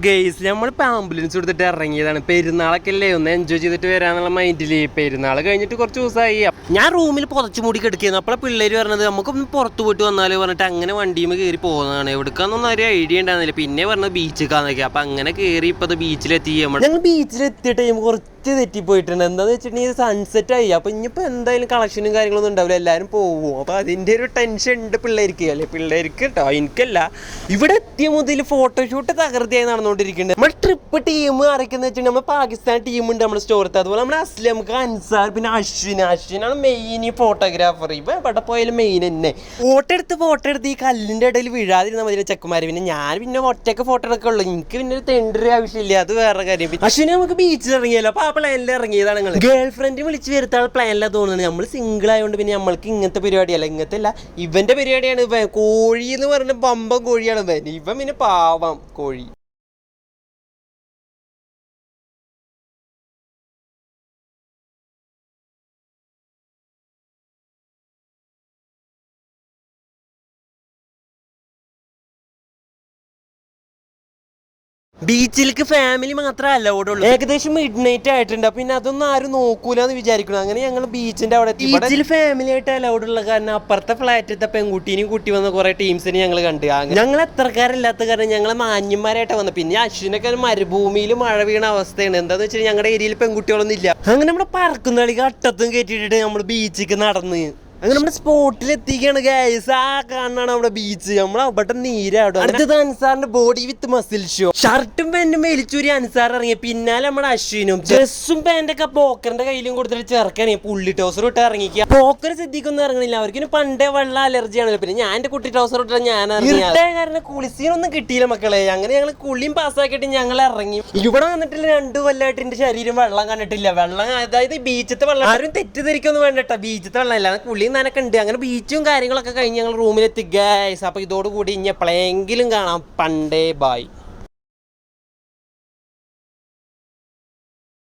Guys നമ്മളിപ്പോൾ ambulance കൊടുത്തിട്ട് ഇറങ്ങിയതാണ്. പെരുന്നാളൊക്കെ അല്ലേ, ഒന്ന് എൻജോയ് ചെയ്തിട്ട് വരാന്നുള്ള മൈൻഡിൽ. പെരുന്നാൾ കഴിഞ്ഞിട്ട് കുറച്ച് ദിവസമായി. ഞാൻ റൂമിൽ പുതച്ചു മൂടി കിടക്കുകയായിരുന്നു. അപ്പോൾ പിള്ളേർ പറഞ്ഞത് നമുക്കൊന്ന് പുറത്ത് പോയിട്ട് വന്നാലോ പറഞ്ഞിട്ട് അങ്ങനെ വണ്ടിയുമ്പോൾ കയറി പോകുന്നതാണ്. എവിടേക്കാന്നൊന്നും ഒരു ഐഡിയ ഉണ്ടായിരുന്നില്ല. പിന്നെ പറഞ്ഞത് ബീച്ചിലേക്കാന്നൊക്കെ. അപ്പം അങ്ങനെ കയറി ഇപ്പോൾ ബീച്ചിലെത്തി. ഞങ്ങൾ ബീച്ചിലെത്തിയിട്ട് കുറച്ച് തെറ്റിപ്പോയിട്ടുണ്ട്. എന്താണെന്ന് വെച്ചിട്ടുണ്ടെങ്കിൽ സൺസെറ്റ് ആയി. അപ്പോൾ ഇനിയിപ്പോൾ എന്തായാലും കളക്ഷനും കാര്യങ്ങളൊന്നും ഉണ്ടാവില്ല, എല്ലാവരും പോകും. അപ്പോൾ അതിൻ്റെ ഒരു ടെൻഷൻ ഉണ്ട് പിള്ളേർക്ക്. അല്ലേ പിള്ളേർക്ക് കേട്ടോ, എനിക്കല്ല. ഇവിടെ എത്തിയ മുതൽ ഫോട്ടോഷൂട്ട് തകൃതിയായി നടന്നുകൊണ്ടിരിക്കുന്നുണ്ട്. നമ്മൾ ട്രിപ്പ് ടീം ആരൊക്കെയെന്ന് വെച്ചിട്ടുണ്ടെങ്കിൽ നമ്മൾ പാകിസ്ഥാൻ ടീമുണ്ട് നമ്മുടെ സ്റ്റോറത്ത്. അതുപോലെ നമ്മുടെ അസ്ലംക്ക്, അൻസാർ, പിന്നെ അശ്വിനാണ് മെയിൻ ഈ ഫോട്ടോഗ്രാഫർ. ഇപ്പം എവിടെ പോയാലും മെയിൻ തന്നെ. ഫോട്ടോ എടുത്ത് ഈ കല്ലിൻ്റെ ഇടയിൽ വീഴാതിരുന്ന മതി ചെക്കന്മാർ. പിന്നെ ഞാൻ പിന്നെ ഒറ്റയ്ക്ക് ഫോട്ടോ എടുക്കുള്ളൂ. എനിക്ക് പിന്നെ ഒരു തെണ്ടൊരു ആവശ്യമില്ല, അത് വേറെ കാര്യം. അശ്വിനെ നമുക്ക് ബീച്ചിൽ ഇറങ്ങിയല്ലോ. അപ്പോൾ ആ പ്ലാനിൽ ഇറങ്ങിയതാണ് ഞങ്ങൾ. ഗേൾ ഫ്രണ്ട് വിളിച്ച് വരുത്താൻ പ്ലാനില്ല തോന്നുന്നത്. നമ്മൾ സിംഗിൾ ആയതുകൊണ്ട് പിന്നെ നമ്മൾക്ക് ഇങ്ങനത്തെ പരിപാടിയല്ല. ഇങ്ങനത്തെ അല്ല, ഇവന്റെ പരിപാടിയാണ്. കോഴി എന്ന് പറഞ്ഞ ബമ്പം കോഴിയാണ് ഇവൻ. പിന്നെ പാവം കോഴി. ബീച്ചിലേക്ക് ഫാമിലി മാത്രമേ അലൗഡ് ഉള്ളൂ. ഏകദേശം മിഡ് നൈറ്റ് ആയിട്ടുണ്ട്. പിന്നെ അതൊന്നും ആരും നോക്കൂലെന്ന് വിചാരിക്കണം. അങ്ങനെ ഞങ്ങൾ ബീച്ചിന്റെ അവിടെ എത്തി. ബീച്ചിൽ ഫാമിലി ആയിട്ട് അലൗഡ് ഉള്ള കാരണം അപ്പുറത്തെ ഫ്ലാറ്റിലത്തെ പെൺകുട്ടീനെയും കൂട്ടി വന്ന കുറെ ടീംസിനെ ഞങ്ങൾ കണ്ട്. ഞങ്ങൾ എത്രക്കാരില്ലാത്ത കാരണം ഞങ്ങൾ മാന്യന്മാരായിട്ട് വന്നത്. പിന്നെ അശ്വിനൊക്കെ മരുഭൂമിയിൽ മഴ വീണ അവസ്ഥയാണ്. എന്താന്ന് വെച്ചാൽ ഞങ്ങളുടെ ഏരിയയിൽ പെൺകുട്ടികളൊന്നും ഇല്ല. അങ്ങനെ നമ്മുടെ പറക്കുന്ന കളിക്ക് അട്ടത്തും കയറ്റിയിട്ട് നമ്മൾ ബീച്ചിലേക്ക് നടന്ന് അങ്ങനെ നമ്മുടെ സ്പോട്ടിൽ എത്തിക്കുകയാണ് ഗൈസ്. ആ കാണാണ് നമ്മുടെ ബീച്ച്. നമ്മൾ അവിടെ നീരാടും. അടുത്തത് അൻസാറിന്റെ ബോഡി വിത്ത് മസിൽ ഷോ. ഷർട്ടും പാന്റും വലിച്ചൂരി അൻസാർ ഇറങ്ങിയ. പിന്നാലെ നമ്മുടെ അശ്വിനും ഡ്രസ്സും പാന്റൊക്കെ പോക്കറിന്റെ കയ്യിലും കൊടുത്തിട്ട് ചേർക്കാണ്. പുള്ളി ടൗസർ ഇട്ട് ഇറങ്ങിക്കുക. പോക്കർ സിദ്ധിക്കൊന്നും ഇറങ്ങണില്ല. അവർക്ക് പണ്ടേ വെള്ള അലർജി ആണല്ലോ. പിന്നെ ഞാൻ എന്റെ കുട്ടി ടൗസർ ഇട്ടാ ഞാൻ കാരണം കുളിസീനൊന്നും കിട്ടിയില്ല മക്കളെ. അങ്ങനെ ഞങ്ങൾ കുളിയും പാസ്സാക്കിയിട്ട് ഞങ്ങൾ ഇറങ്ങി. ഇവിടെ വന്നിട്ടില്ല 2 കൊല്ലമായിട്ട് എന്റെ ശരീരം വെള്ളം കണ്ടിട്ടില്ല. വെള്ളം അതായത് ബീച്ചത്തെ വെള്ളം. ആരും തെറ്റിദ്ധരിക്കൊന്നും വേണ്ടട്ടോ, ബീച്ചത്തെ വെള്ളം അല്ല, കുളിയും നനൊക്കെ ഉണ്ട്. അങ്ങനെ ബീച്ചും കാര്യങ്ങളൊക്കെ കഴിഞ്ഞ് ഞങ്ങൾ റൂമിലെത്തി ഗൈസ്. അപ്പോൾ ഇതോടുകൂടി ഇനി എപ്പോഴെങ്കിലും കാണാം. പണ്ടേ ബായ്.